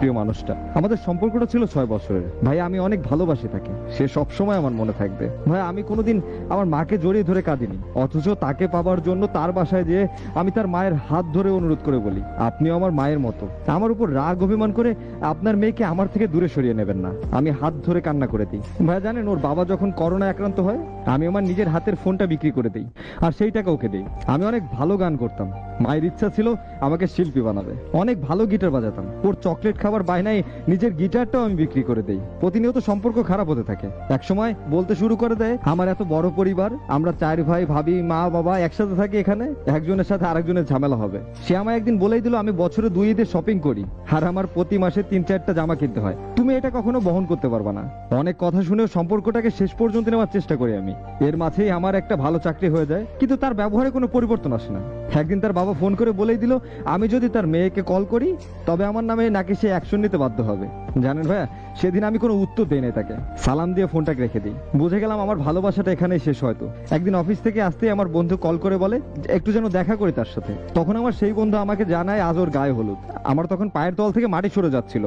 প্রিয় মানুষটা। আমাদের সম্পর্কটা ছিল 6 বছরের। ভাই আমি অনেক ভালোবাসি তাকে, সে সবসময় আমার মনে থাকবে। ভাই আমি কোনোদিন আমার মাকে জড়িয়ে ধরে কাঁদিনি, অথচ তাকে পাবার জন্য তার বাসায় যেয়ে আমি তার মায়ের হাত ধরে অনুরোধ করে বলি, আপনিও আমার মায়ের মতো, আমার উপর রাগ অভিমান করে আপনার মেয়েকে আমার থেকে দূরে সরিয়ে নেবেন না। আমি হাত ধরে কান্না করে দিই। ভাই জানেন, ওর বাবা যখন করোনায় আক্রান্ত হয়, আমি আমার নিজের হাতের ফোনটা বিক্রি করে দিই, আর সেই টাকা ওকে দিই। আমি অনেক ভালো গান করতাম, মায়ের ইচ্ছা ছিল আমাকে শিল্পী বানাবে। অনেক ভালো গিটার বাজাতাম, ওর চকলেট খাবার বায়নায় নিজের গিটারটাও আমি বিক্রি করে দেই। প্রতিনিয়ত সম্পর্ক খারাপ হতে থাকে। একসময় বলতে শুরু করে দেয়, আমার এত বড় পরিবার, আমরা 4 ভাই ভাবি মা বাবা একসাথে থাকি, এখানে একজনের সাথে আরেকজনের ঝামেলা হবে। সে আমায় একদিন বলেই দিল আমি বছরে 2 ঈদে শপিং করি, আর আমার প্রতি মাসে 3-4টা জামা কিনতে হয়, তুমি এটা কখনো বহন করতে পারবা না। অনেক কথা শুনেও সম্পর্কটাকে শেষ পর্যন্ত নেওয়ার চেষ্টা করি আমি। এর মাঝেই আমার একটা ভালো চাকরি হয়ে যায়, কিন্তু তার ব্যবহারে কোনো পরিবর্তন আসে না। একদিন তার বাবা ফোন করে বলেই দিল, আমি যদি তার মেয়েকে কল করি তবে আমার নামে নাকি সে অ্যাকশন নিতে বাধ্য হবে। জানেন ভাইয়া, সেদিন আমি কোনো উত্তর দেই নাই তাকে, সালাম দিয়ে ফোনটাকে রেখে দিই। বুঝে গেলাম আমার ভালোবাসাটা এখানেই শেষ। হয়তো একদিন অফিস থেকে আসতেই আমার বন্ধু কল করে বলে একটু যেন দেখা করি তার সাথে। তখন আমার সেই বন্ধু আমাকে জানায় আজ ওর গায়ে হলুদ। আমার তখন পায়ের তল থেকে মাটি সরে যাচ্ছিল।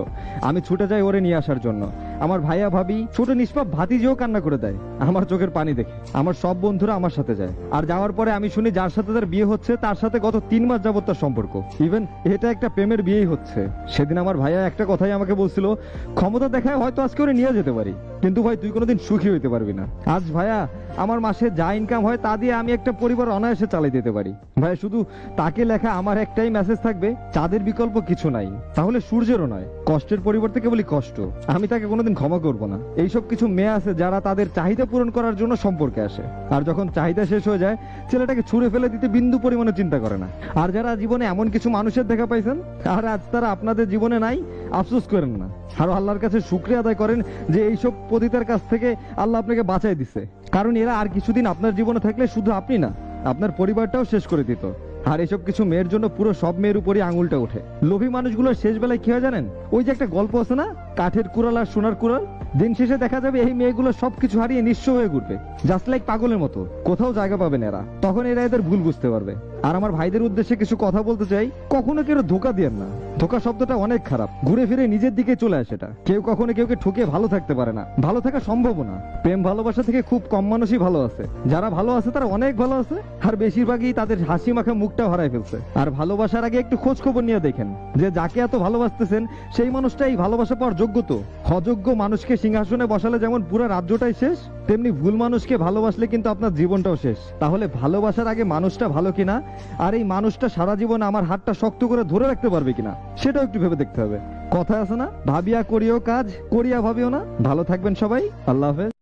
আমি ছুটে যাই ওরে নিয়ে আসার জন্য। আমার ভাইয়া ভাবি ছোট নিষ্পাপ ভাতিজিও কান্না করে দেয় আমার চোখের পানি দেখে। আমার সব বন্ধুরা আমার সাথে যায়, আর যাওয়ার পরে আমি শুনি যার সাথে তার বিয়ে হচ্ছে তার সাথে গত 3 মাস যাবত তার সম্পর্ক। ইভেন এটা একটা প্রেমের বিয়েই হচ্ছে। সেদিন আমার ভাইয়া একটা কথাই আমাকে বলছিল, ক্ষমতা দেখায় হয়তো আজকে ওরে নিয়ে যেতে পারি, কিন্তু ভাই তুই কোনোদিন সুখী হইতে পারবি না। আজ ভাইয়া আমার মাসে যা ইনকাম হয় তা দিয়ে আমি একটা পরিবার অনায়াসে চালিয়ে দিতে পারি। ভাই শুধু তাকে লেখা আমার একটাই মেসেজ থাকবে, চাঁদের বিকল্প কিছু নাই, তাহলে সূর্যেরও নয়। কষ্টের পরিবর্তে কেবলই কষ্ট। আমি তাকে কোনোদিন ক্ষমা করব না। এইসব কিছু মেয়ে আছে যারা তাদের চাহিদা পূরণ করার জন্য সম্পর্কে আসে, আর যখন চাহিদা শেষ হয়ে যায় ছেলেটাকে ছুঁড়ে ফেলে দিতে বিন্দু পরিমাণে চিন্তা করে না। আর যারা জীবনে এমন কিছু মানুষের দেখা পাইছেন আর আজ তারা আপনাদের জীবনে নাই, আফসোস করেন না, আর আল্লাহর কাছে শুকরিয়া আদায় করেন যে এইসব পতিতার কাছ থেকে আল্লাহ আপনাকে বাঁচাই দিছে। কারণ এরা আর কিছুদিন আপনার জীবনে থাকলে শুধু আপনি না, আপনার পরিবারটাও শেষ করে দিত। আর এইসব কিছু মেয়ের জন্য পুরো সব মেয়ের উপরই আঙুলটা ওঠে। লোভী মানুষগুলোর শেষ বেলায় কি হয় জানেন? ওই যে একটা গল্প আছে না, কাঠের কুড়াল আর সোনার কুড়াল। দিন শেষে দেখা যাবে এই মেয়েগুলো সবকিছু হারিয়ে নিঃস্ব হয়ে ঘুরবে, জাস্ট লাইক পাগলের মতো, কোথাও জায়গা পাবেন এরা। তখন এরা এদের ভুল বুঝতে পারবে। আর আমার ভাইদের উদ্দেশ্যে কিছু কথা বলতে চাই, কখনো কেউ ধোকা দিয়েন না। ধোকা শব্দটা অনেক খারাপ, ঘুরে ফিরে নিজের দিকে চলে আসে এটা। কেউ কখনো কেউকে ঠকে ভালো থাকতে পারে না, ভালো থাকা সম্ভব না। প্রেম ভালোবাসা থেকে খুব কম মানুষই ভালো আছে। যারা ভালো আছে তারা অনেক ভালো আছে, আর বেশিরভাগই তাদের হাসি মাখা মুখটাও হারাই ফেলছে। আর ভালোবাসার আগে একটু খোঁজ খবর নিয়ে দেখেন যে যাকে এত ভালোবাসতেছেন সেই মানুষটাই ভালোবাসা পাওয়ার যোগ্য। তো অযোগ্য মানুষকে সিংহাসনে বসালে যেমন পুরো রাজ্যটাই শেষ, তেমনি ভুল মানুষকে ভালোবাসলে কিন্তু আপনার জীবনটাও শেষ। তাহলে ভালোবাসার আগে মানুষটা ভালো কিনা, আর এই মানুষটা সারা জীবন আমার হাতটা শক্ত করে ধরে রাখতে পারবে কিনা, সেটাও একটু ভেবে দেখতে হবে। কথা আছে না, ভাবিয়া করিও কাজ, করিয়া ভাবিও না। ভালো থাকবেন সবাই, আল্লাহ হাফেজ।